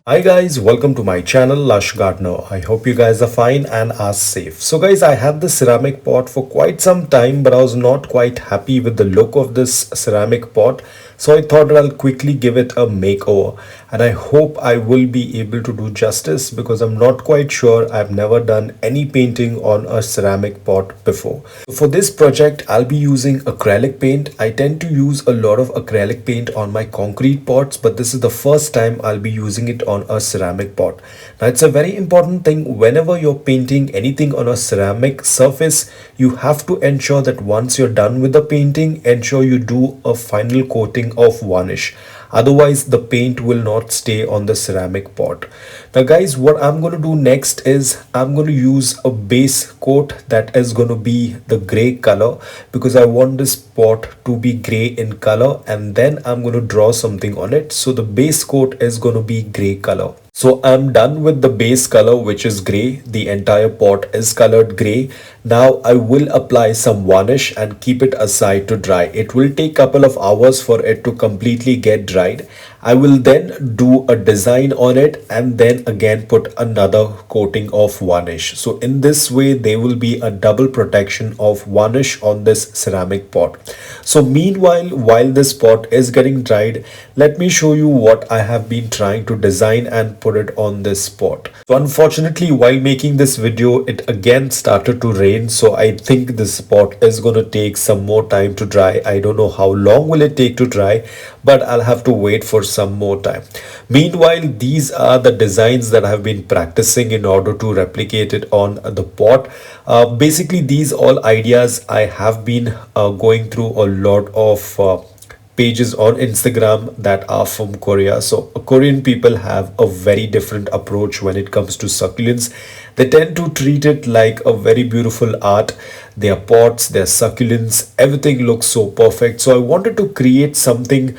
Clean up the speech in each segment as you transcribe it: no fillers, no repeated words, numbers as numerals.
Hi guys, welcome to my channel Lush Gardener. I hope you guys are fine and are safe. So guys, I had this ceramic pot for quite some time, but I was not quite happy with the look of this ceramic pot. So I thought that I'll quickly give it a makeover, and I hope I will be able to do justice because I'm not quite sure. I've never done any painting on a ceramic pot before. For this project, I'll be using acrylic paint. I tend to use a lot of acrylic paint on my concrete pots, but this is the first time I'll be using it on a ceramic pot. Now it's a very important thing whenever you're painting anything on a ceramic surface, you have to ensure that once you're done with the painting, ensure you do a final coating of varnish. Otherwise the paint will not stay on the ceramic pot. Now guys, what I'm going to do next is I'm going to use a base coat that is going to be the gray color because I want this pot to be gray in color, and then I'm going to draw something on it. So the base coat is going to be gray color. So I'm done with the base color, which is gray. The entire pot is colored gray. Now I will apply some varnish and keep it aside to dry. It will take a couple of hours for it to completely get dried. I will then do a design on it and then again put another coating of varnish. So in this way there will be a double protection of varnish on this ceramic pot. So meanwhile, while this pot is getting dried, let me show you what I have been trying to design and put it on this pot. So unfortunately, while making this video, it again started to rain. So I think this pot is going to take some more time to dry. I don't know how long will it take to dry, but I'll have to wait for some more time. Meanwhile, these are the designs that I have been practicing in order to replicate it on the pot. Basically, these all ideas I have been going through a lot of pages on Instagram that are from Korea. So Korean people have a very different approach when it comes to succulents. They tend to treat it like a very beautiful art. Their pots, their succulents, everything looks so perfect. So I wanted to create something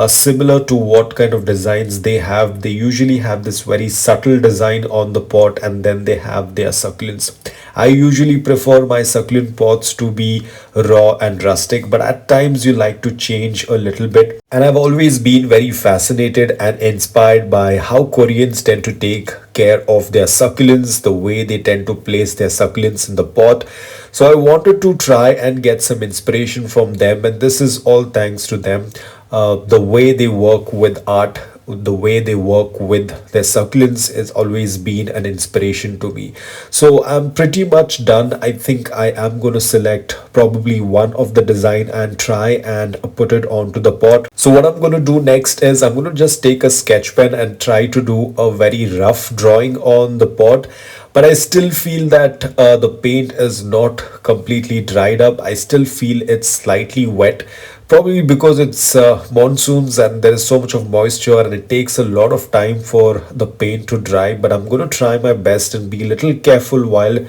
similar to what kind of designs they have. They usually have this very subtle design on the pot, and then they have their succulents. I usually prefer my succulent pots to be raw and rustic, but at times you like to change a little bit. And I've always been very fascinated and inspired by how Koreans tend to take care of their succulents, the way they tend to place their succulents in the pot. So I wanted to try and get some inspiration from them, and this is all thanks to them. The way they work with art, the way they work with their succulents has always been an inspiration to me. So I'm pretty much done. I think I am going to select probably one of the design and try and put it onto the pot. So what I'm going to do next is I'm going to just take a sketch pen and try to do a very rough drawing on the pot. But I still feel that the paint is not completely dried up. I still feel it's slightly wet. Probably because it's monsoons and there is so much of moisture and it takes a lot of time for the paint to dry. But I'm going to try my best and be a little careful while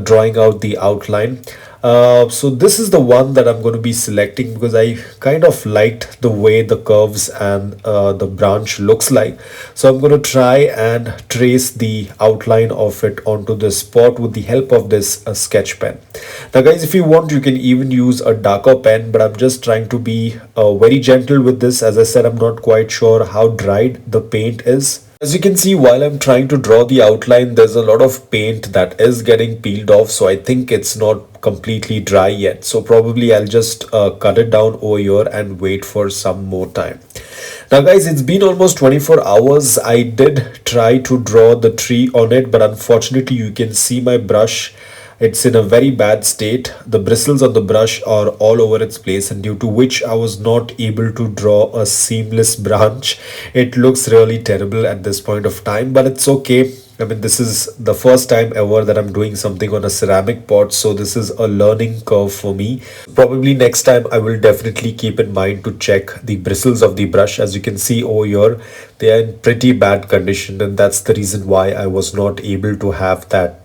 drawing out the outline. So this is the one that I'm going to be selecting because I kind of liked the way the curves and the branch looks like. So I'm going to try and trace the outline of it onto this pot with the help of this sketch pen. Now guys, if you want, you can even use a darker pen, but I'm just trying to be very gentle with this. As I said, I'm not quite sure how dried the paint is. As you can see, while I'm trying to draw the outline, there's a lot of paint that is getting peeled off. So I think it's not completely dry yet. So probably I'll just cut it down over here and wait for some more time. Now guys, it's been almost 24 hours. I did try to draw the tree on it, but unfortunately you can see my brush. It's in a very bad state. The bristles on the brush are all over its place, and due to which I was not able to draw a seamless branch. It looks really terrible at this point of time, but it's okay. I mean, this is the first time ever that I'm doing something on a ceramic pot, so this is a learning curve for me. Probably next time I will definitely keep in mind to check the bristles of the brush. As you can see over here, they are in pretty bad condition, and that's the reason why I was not able to have that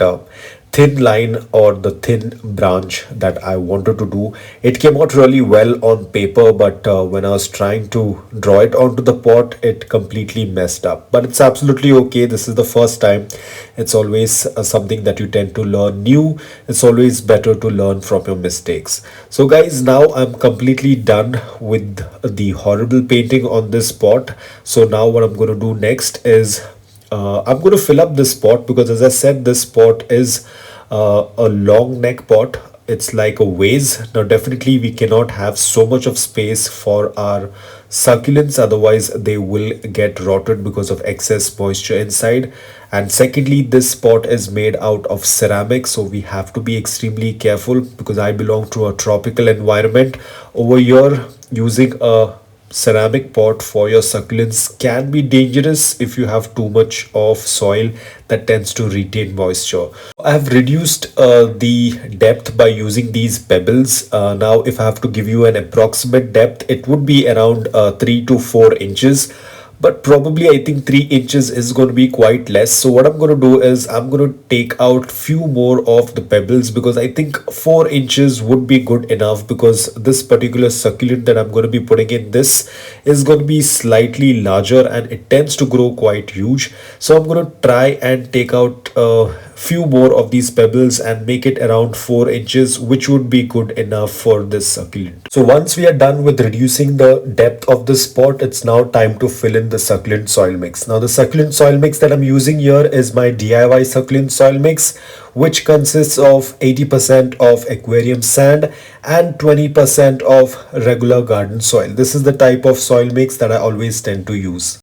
thin line or the thin branch that I wanted to do. It came out really well on paper, but when I was trying to draw it onto the pot, it completely messed up. But it's absolutely okay. This is the first time. It's always something that you tend to learn new. It's always better to learn from your mistakes. So guys, now I'm completely done with the horrible painting on this pot. So now what I'm going to do next is I'm going to fill up this pot because, as I said, this pot is a long neck pot. It's like a vase. Now, definitely, we cannot have so much of space for our succulents, otherwise, they will get rotted because of excess moisture inside. And secondly, this pot is made out of ceramic, so we have to be extremely careful because I belong to a tropical environment. Over here, using a ceramic pot for your succulents can be dangerous if you have too much of soil that tends to retain moisture. I have reduced the depth by using these pebbles. Now if I have to give you an approximate depth, it would be around 3 to 4 inches, but probably I think 3 inches is going to be quite less. So what I'm going to do is I'm going to take out few more of the pebbles because I think 4 inches would be good enough, because this particular succulent that I'm going to be putting in this is going to be slightly larger and it tends to grow quite huge. So I'm going to try and take out few more of these pebbles and make it around 4 inches, which would be good enough for this succulent. So once we are done with reducing the depth of this pot, it's now time to fill in the succulent soil mix. Now the succulent soil mix that I'm using here is my DIY succulent soil mix, which consists of 80% of aquarium sand and 20% of regular garden soil. This is the type of soil mix that I always tend to use.